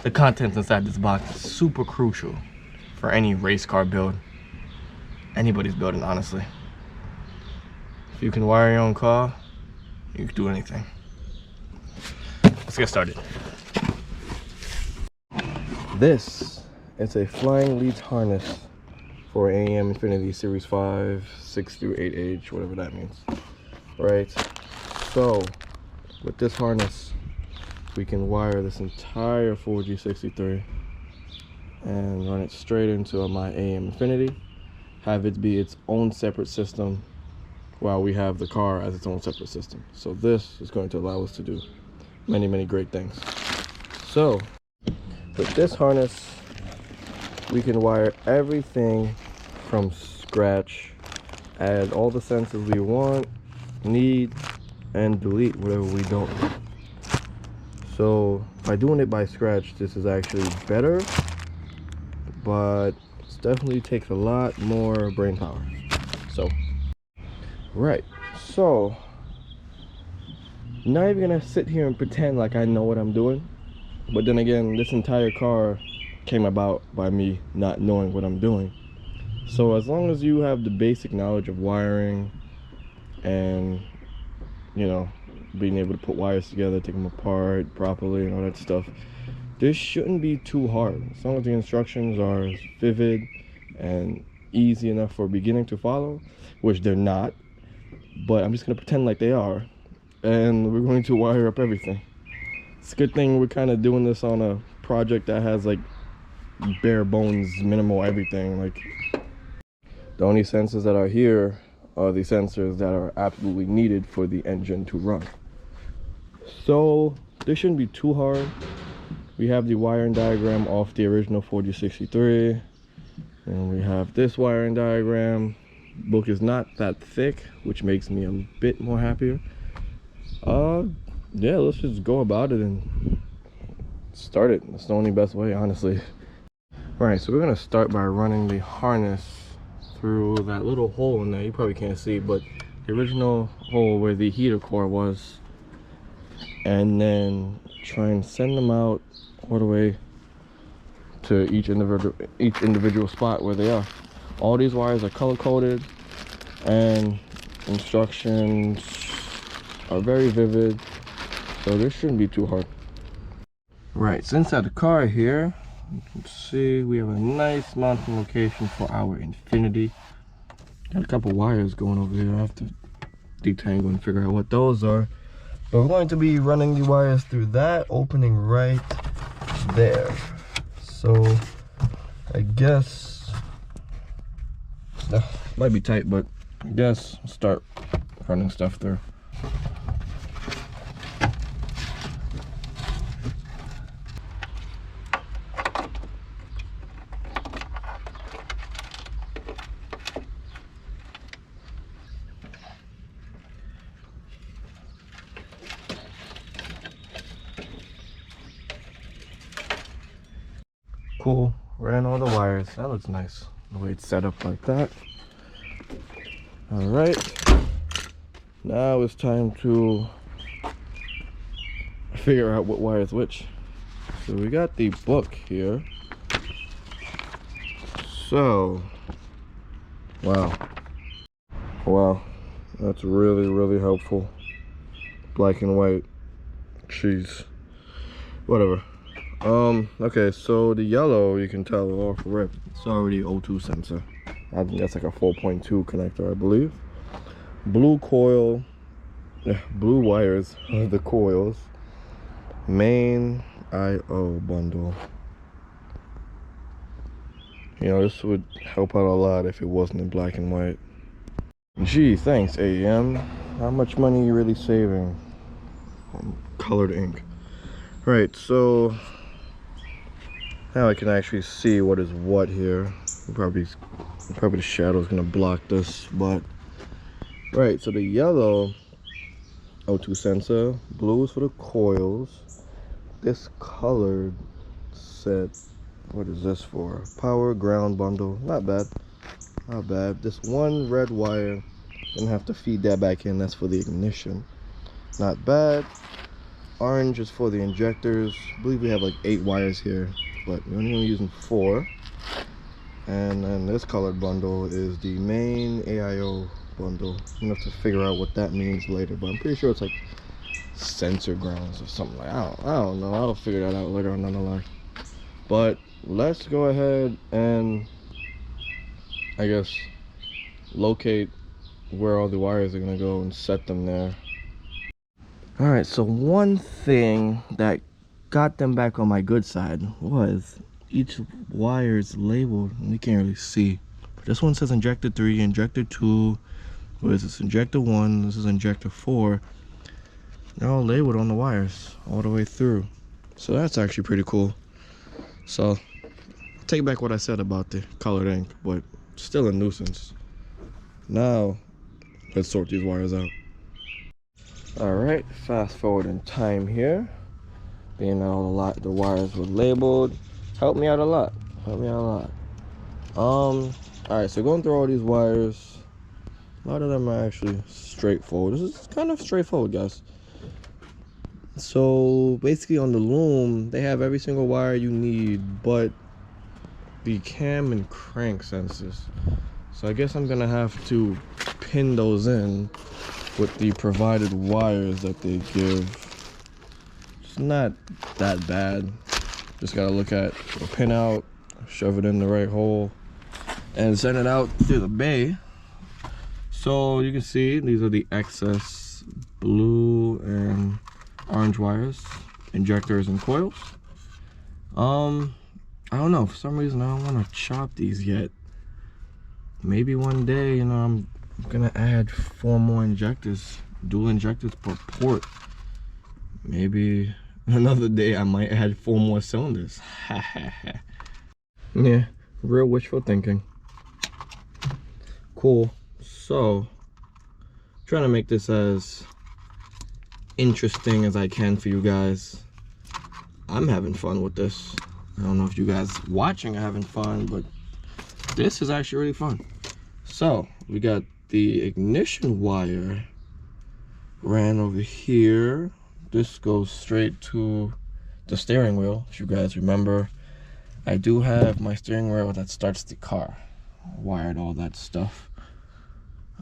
the contents inside this box is super crucial for any race car build. Anybody's building, honestly. If you can wire your own car, you can do anything. Let's get started. This is a flying leads harness for AEM Infinity Series 5, 6 through 8H, whatever that means. Right? So, with this harness, we can wire this entire 4G63 and run it straight into my AEM Infinity, have it be its own separate system while we have the car as its own separate system. So this is going to allow us to do many, many great things. So with this harness, we can wire everything from scratch, add all the sensors we want, need, and delete whatever we don't. So by doing it by scratch, this is actually better, but it definitely takes a lot more brain power. So right, so not even gonna sit here and pretend like I know what I'm doing, but then again, this entire car came about by me not knowing what I'm doing. So as long as you have the basic knowledge of wiring and, you know, being able to put wires together, take them apart properly and all that stuff, this shouldn't be too hard. As long as the instructions are vivid and easy enough for a beginner to follow, which they're not, but I'm just gonna pretend like they are, and we're going to wire up everything. It's a good thing we're kind of doing this on a project that has like bare bones, minimal everything. Like, the only sensors that are here are the sensors that are absolutely needed for the engine to run. So this shouldn't be too hard. We have the wiring diagram off the original 4G63, and we have this wiring diagram. Book is not that thick, which makes me a bit more happier. Yeah, let's just go about it and start it. That's the only best way, honestly. All right, so we're gonna start by running the harness through that little hole in there. You probably can't see, but the original hole where the heater core was, and then try and send them out all the way to each individual spot where they are. All these wires are color coded, and instructions are very vivid, so this shouldn't be too hard. Right, so inside the car here, you can see we have a nice mounting location for our Infinity. Got a couple wires going over here. I have to detangle and figure out what those are. But we're going to be running the wires through that opening right there. So I guess might be tight, but I guess I'll start running stuff through. Cool, ran all the wires. That looks nice, the way it's set up like that. All right, now it's time to figure out what wire is which. So we got the book here. So, wow, that's really helpful. Black and white, jeez, whatever. Okay, so the yellow, you can tell off rip, it's already O2 sensor. I think that's like a 4.2 connector, I believe. Blue coil, blue wires are the coils. Main IO bundle. You know, this would help out a lot if it wasn't in black and white. Gee, thanks AEM. How much money are you really saving on colored ink? Right, so now I can actually see what is what here. Probably the shadow's gonna block this, but right, so the yellow O2 sensor, blue is for the coils. This colored set, what is this for? Power ground bundle. Not bad, not bad. This one red wire, gonna have to feed that back in. That's for the ignition. Not bad. Orange is for the injectors. I believe we have like 8 wires here, but we're only using 4. And then this colored bundle is the main AIO bundle. I'm gonna have to figure out what that means later, but I'm pretty sure it's like sensor grounds or something like I don't know. I'll figure that out later on down the line. But let's go ahead and I guess locate where all the wires are gonna go and set them there. All right, so one thing that got them back on my good side was each wire is labeled, and you can't really see. But this one says injector 3, injector 2, what is this, injector 1, this is injector 4. They're all labeled on the wires all the way through. So that's actually pretty cool. So take back what I said about the colored ink, but still a nuisance. Now let's sort these wires out. Alright, fast forward in time here. Being that the wires were labeled, helped me out a lot. Alright, so going through all these wires, a lot of them are actually straightforward. This is kind of straightforward, guys. So basically on the loom, they have every single wire you need, but the cam and crank sensors. So I guess I'm gonna have to pin those in with the provided wires that they give. It's not that bad. Just gotta look at the pin out, shove it in the right hole, and send it out to the bay. So you can see these are the excess blue and orange wires, injectors and coils. I don't know, for some reason I don't want to chop these yet. Maybe one day, you know, I'm gonna add 4 more injectors, dual injectors per port. Maybe another day I might add 4 more cylinders. Yeah, real wishful thinking. Cool. So trying to make this as interesting as I can for you guys. I'm having fun with this. I don't know if you guys watching are having fun, but this is actually really fun. So we got the ignition wire ran over here. This goes straight to the steering wheel. If you guys remember, I do have my steering wheel that starts the car. I wired all that stuff.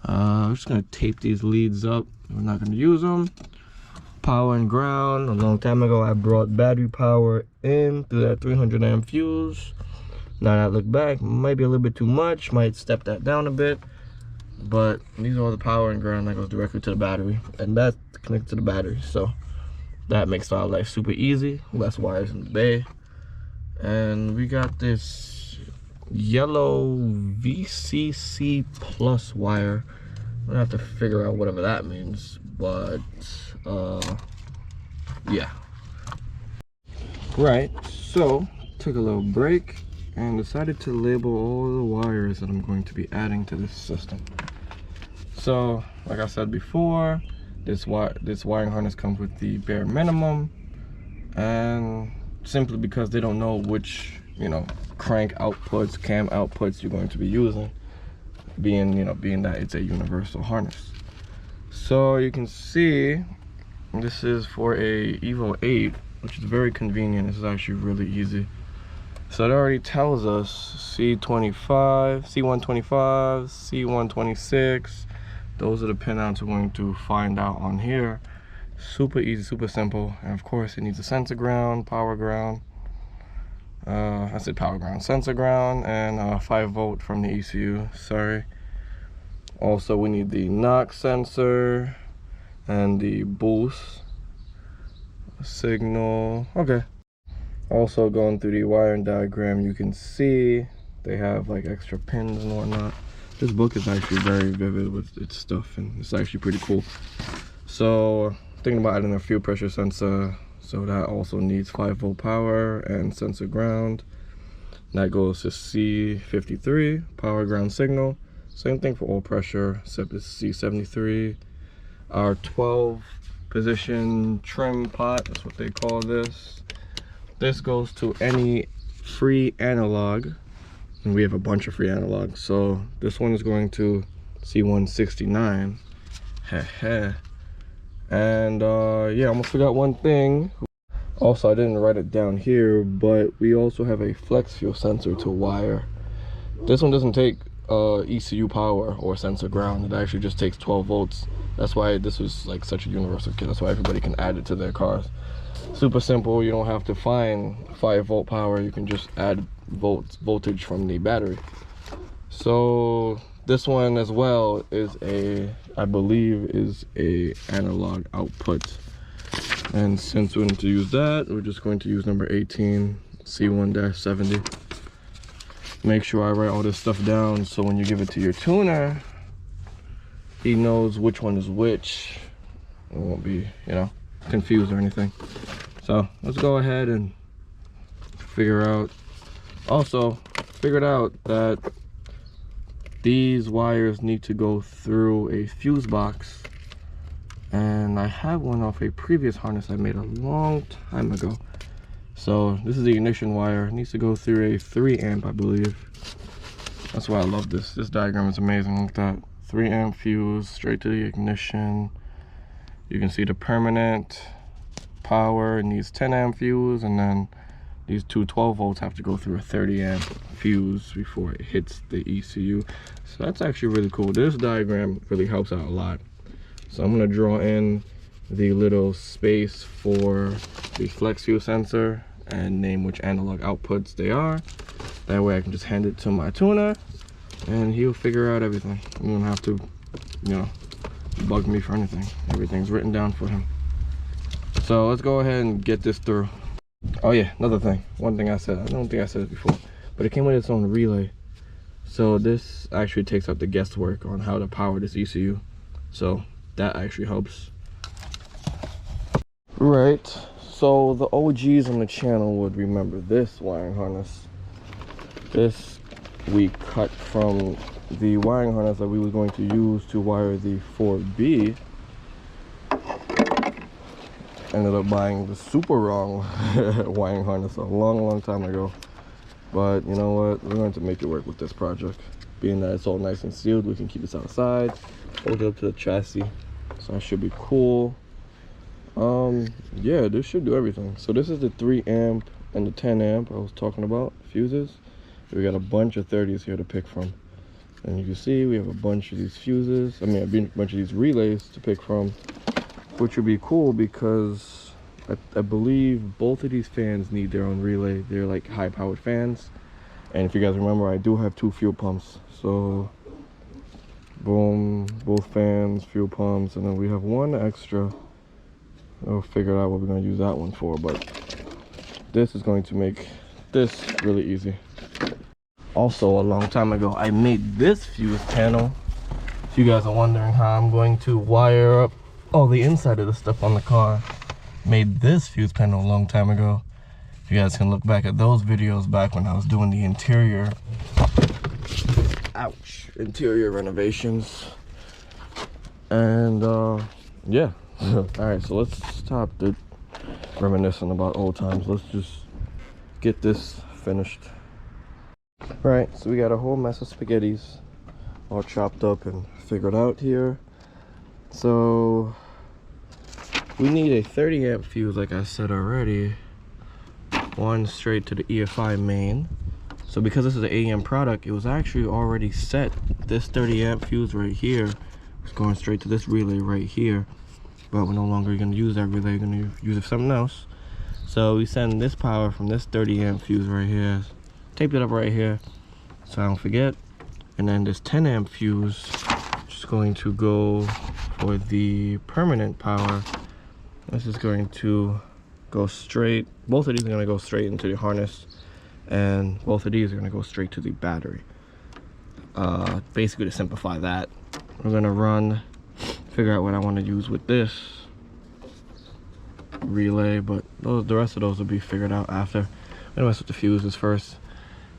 I'm just gonna tape these leads up. We're not gonna use them. Power and ground. A long time ago I brought battery power in through that 300 amp fuse. Now that I look back, might be a little bit too much, might step that down a bit, but these are all the power and ground that goes directly to the battery, and that's connected to the battery. So that makes our life super easy, less wires in the bay. And we got this yellow VCC plus wire. I'm gonna have to figure out whatever that means, but yeah. Right, so took a little break and decided to label all the wires that I'm going to be adding to this system. So like I said before, this wiring harness comes with the bare minimum, and simply because they don't know which, you know, crank outputs, cam outputs you're going to be using, being that it's a universal harness. So you can see this is for a Evo 8, which is very convenient. This is actually really easy. So it already tells us C25, C125, C126. Those are the pinouts we're going to find out on here. Super easy, super simple. And of course it needs a sensor ground, power ground. I said power ground, sensor ground, and 5 volt from the ECU, sorry. Also we need the knock sensor and the boost signal. Okay. Also going through the wiring diagram, you can see they have like extra pins and whatnot. This book is actually very vivid with its stuff, and it's actually pretty cool. So thinking about adding a fuel pressure sensor, so that also needs 5 volt power and sensor ground. That goes to C53, power ground signal. Same thing for oil pressure, except it's C73. Our 12 position trim pot, that's what they call this. This goes to any free analog, and we have a bunch of free analogs. So this one is going to C169, And yeah, I almost forgot one thing. Also, I didn't write it down here, but we also have a flex fuel sensor to wire. This one doesn't take ECU power or sensor ground. It actually just takes 12 volts. That's why this was like such a universal kit. That's why everybody can add it to their cars. Super simple. You don't have to find 5-volt power. You can just add voltage from the battery. So this one as well is I believe is a analog output. And since we're going to use that, we're just going to use number 18 C1-70. Make sure I write all this stuff down so when you give it to your tuner, he knows which one is which. It won't be, you know, confused or anything. So let's go ahead and figure out. Also, figured out that these wires need to go through a fuse box. And I have one off a previous harness I made a long time ago. So this is the ignition wire. It needs to go through a 3 amp, I believe. That's why I love this. This diagram is amazing. Look at that. 3 amp fuse straight to the ignition. You can see the permanent power needs 10 amp fuse, and then these two 12 volts have to go through a 30 amp fuse before it hits the ECU. So that's actually really cool. This diagram really helps out a lot. So I'm gonna draw in the little space for the flex fuel sensor and name which analog outputs they are. That way I can just hand it to my tuner and he'll figure out everything. You don't have to, you know, bug me for anything. Everything's written down for him. So let's go ahead and get this through. Oh yeah, another thing. One thing I said, I don't think I said it before, but it came with its own relay. So this actually takes out the guesswork on how to power this ECU. So that actually helps. Right, so the OGs on the channel would remember this wiring harness. This we cut from the wiring harness that we were going to use to wire the 4B. Ended up buying the super wrong wiring harness a long time ago. But you know what, we're going to make it work with this project. Being that it's all nice and sealed, we can keep this outside, hold it up to the chassis. So that should be cool. Yeah, this should do everything. So this is the 3 amp and the 10 amp I was talking about, fuses. We got a bunch of 30s here to pick from. And you can see we have a bunch of these fuses. I mean, a bunch of these relays to pick from, which would be cool because I believe both of these fans need their own relay. They're like high powered fans. And if you guys remember, I do have 2 fuel pumps. So boom, both fans, fuel pumps, and then we have one extra. We'll figure out what we're going to use that one for, but this is going to make this really easy. Also, a long time ago, I made this fuse panel. If you guys are wondering how I'm going to wire up all the inside of the stuff on the car, made this fuse panel a long time ago. You guys can look back at those videos back when I was doing the interior, interior renovations. And yeah. All right, so let's stop the reminiscing about old times. Let's just get this finished. All right, so we got a whole mess of spaghettis all chopped up and figured out here. So we need a 30 amp fuse, like I said already, one straight to the EFI main. So because this is an AEM product, it was actually already set. This 30 amp fuse right here is going straight to this relay right here. But we're no longer going to use that relay, we're going to use it for something else. So we send this power from this 30 amp fuse right here, taped it up right here so I don't forget. And then this 10 amp fuse is going to go for the permanent power. This is going to go straight, both of these are going to go straight into the harness, and both of these are going to go straight to the battery. Basically, to simplify that, we're going to figure out what I want to use with this relay, but the rest of those will be figured out after. I'm gonna mess with the fuses first.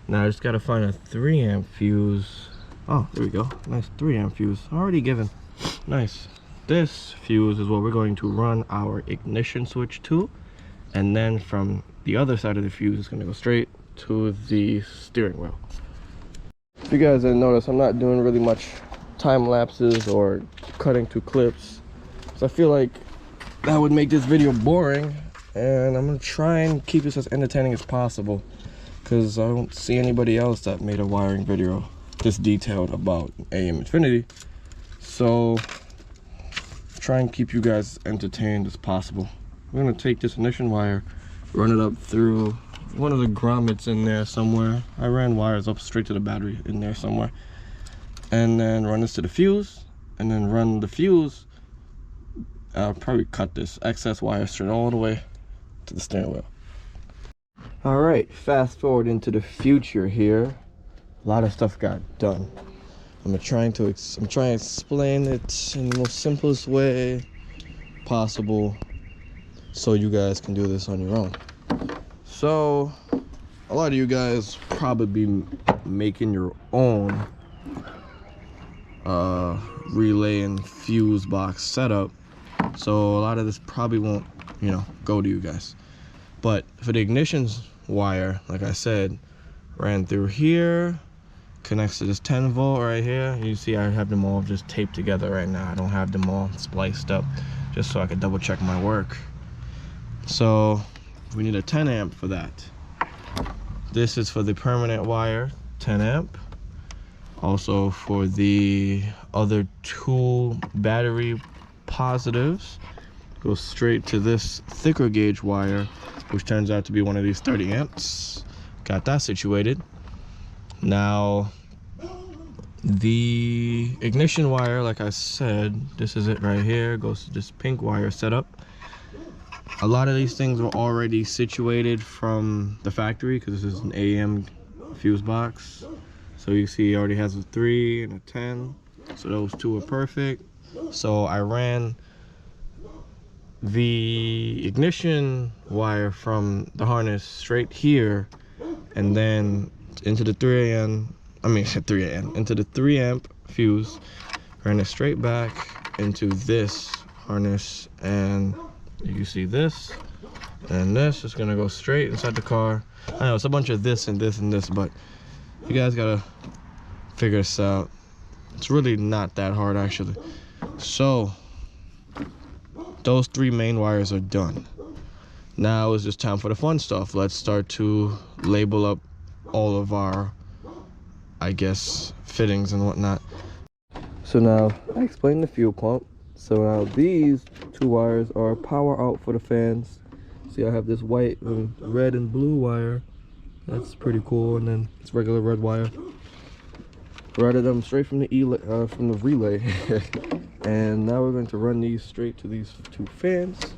Now I just gotta find a 3 amp fuse. Oh, there we go. Nice 3 amp fuse already given. Nice. This fuse is what we're going to run our ignition switch to, and then from the other side of the fuse it's gonna go straight to the steering wheel. If you guys didn't notice, I'm not doing really much time lapses or cutting to clips, so I feel like that would make this video boring, and I'm gonna try and keep this as entertaining as possible, because I don't see anybody else that made a wiring video this detailed about AEM Infinity. So try and keep you guys entertained as possible. We're gonna take this ignition wire, run it up through one of the grommets in there somewhere. I ran wires up straight to the battery in there somewhere, and then run this to the fuse, and then run the fuse. I'll probably cut this excess wire straight all the way to the steering wheel. All right, fast forward into the future here. A lot of stuff got done. I'm trying to explain it in the most simplest way possible, so you guys can do this on your own. So a lot of you guys probably be making your own relay and fuse box setup, so a lot of this probably won't, you know, go to you guys. But for the ignition wire, like I said, ran through here, connects to this 10 volt right here. You see I have them all just taped together right now. I don't have them all spliced up, just so I can double check my work. So we need a 10 amp for that. This is for the permanent wire, 10 amp. Also for the other two battery positives, goes straight to this thicker gauge wire, which turns out to be one of these 30 amps. Got that situated. Now the ignition wire, like I said, this is it right here, goes to this pink wire setup. A lot of these things were already situated from the factory, because this is an AEM fuse box. So you see it already has a 3 and a 10, so those two are perfect. So I ran the ignition wire from the harness straight here, and then into the 3 amp, into the 3 amp fuse, ran it straight back into this harness, and you see this and this is gonna go straight inside the car. I know it's a bunch of this and this and this, but you guys gotta figure this out. It's really not that hard, actually. So those 3 main wires are done. Now it's just time for the fun stuff. Let's start to label up all of our, I guess, fittings and whatnot. So now I explained the fuel pump. So now these 2 wires are power out for the fans. See, I have this white and red and blue wire. That's pretty cool. And then it's regular red wire. Routed them straight from the relay. And now we're going to run these straight to these 2 fans.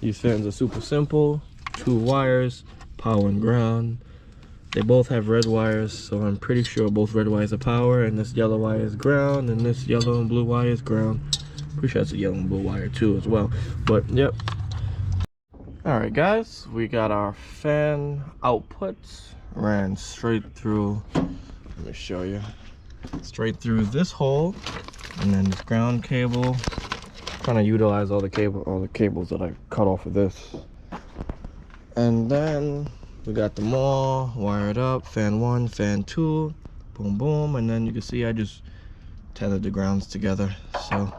These fans are super simple. 2 wires, power and ground. They both have red wires, so I'm pretty sure both red wires are power, and this yellow wire is ground, and this yellow and blue wire is ground. Pretty sure that's a yellow and blue wire too as well, but yep. All right guys, we got our fan outputs, ran straight through, let me show you, straight through this hole, and then this ground cable. Trying to utilize all the cables that I cut off of this. And then we got them all wired up, fan 1, fan 2, boom boom, and then you can see I just tethered the grounds together, so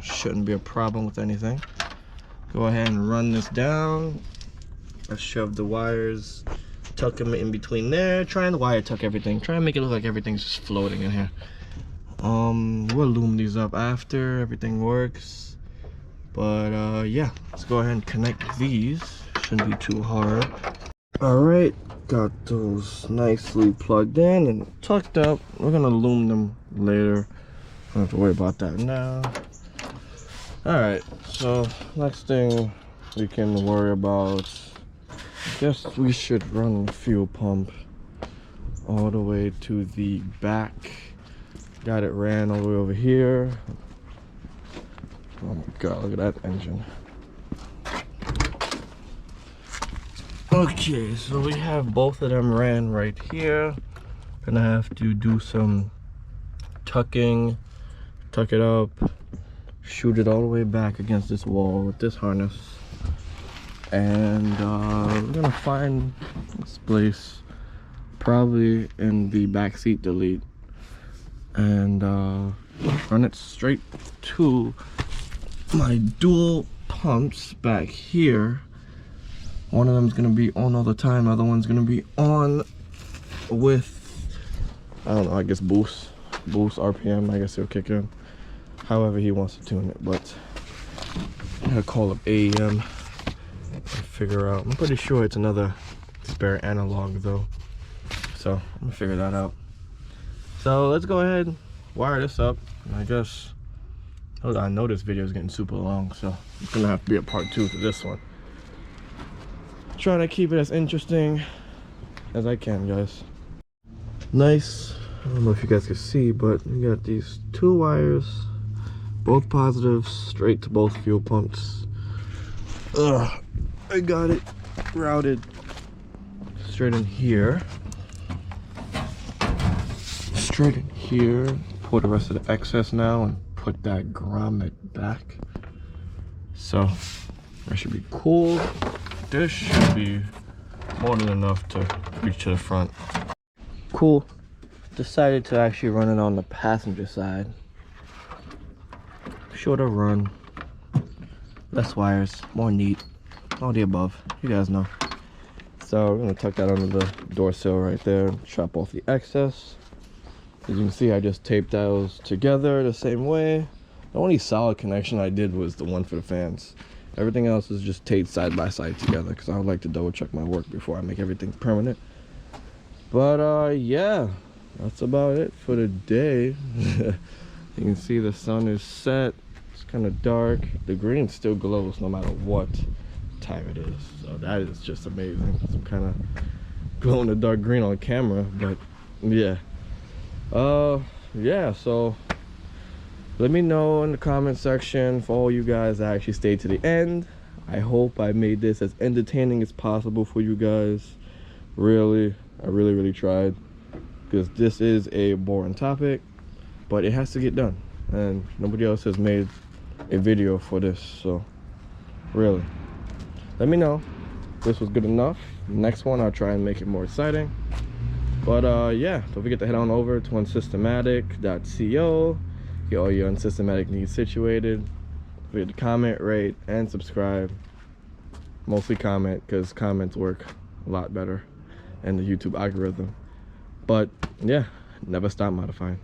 shouldn't be a problem with anything. Go ahead and run this down. Let's shove the wires, tuck them in between there, trying to wire tuck everything, try and make it look like everything's just floating in here. We'll loom these up after everything works, but yeah, let's go ahead and connect these. Shouldn't be too hard. All right, got those nicely plugged in and tucked up. We're gonna loom them later. Don't have to worry about that now. All right, so next thing we can worry about, I guess we should run the fuel pump all the way to the back. Got it ran all the way over here. Oh my God, look at that engine. Okay, so we have both of them ran right here. Gonna have to do some tucking, tuck it up, shoot it all the way back against this wall with this harness. And we're gonna find this place, probably in the backseat delete, and run it straight to my dual pumps back here. One of them is gonna be on all the time, the other one's gonna be on with, I don't know, I guess boost RPM. I guess he'll kick in however he wants to tune it. But I'm gonna call up AEM and figure out. I'm pretty sure it's another spare analog though, so I'm gonna figure that out. So let's go ahead, wire this up, and I guess, I know this video is getting super long, so it's gonna have to be a part 2 to this one. Trying to keep it as interesting as I can, guys. Nice. I don't know if you guys can see, but we got these 2 wires, both positives, straight to both fuel pumps. I got it routed straight in here. Straight in here. Pour the rest of the excess now and put that grommet back. So that should be cool. This should be more than enough to reach to the front. Cool. Decided to actually run it on the passenger side. Shorter run, less wires, more neat, all the above, you guys know. So we're gonna tuck that under the door sill right there, chop off the excess. As you can see, I just taped those together the same way. The only solid connection I did was the one for the fans. Everything else is just taped side by side together because I would like to double check my work before I make everything permanent. But yeah, that's about it for the day. You can see the sun is set. It's kind of dark. The green still glows no matter what time it is. So that is just amazing. Some kind of glow in the dark green on camera, but yeah. Yeah, so let me know in the comment section for all you guys that actually stayed to the end. I hope I made this as entertaining as possible for you guys. Really, I really tried, because this is a boring topic, but it has to get done, and nobody else has made a video for this. So really, let me know if this was good enough. Next one I'll try and make it more exciting. But yeah, don't forget to head on over to unsystematic.co, get all your unsystematic needs situated. Don't forget to comment, rate, and subscribe. Mostly comment, because comments work a lot better in the YouTube algorithm. But yeah, never stop modifying.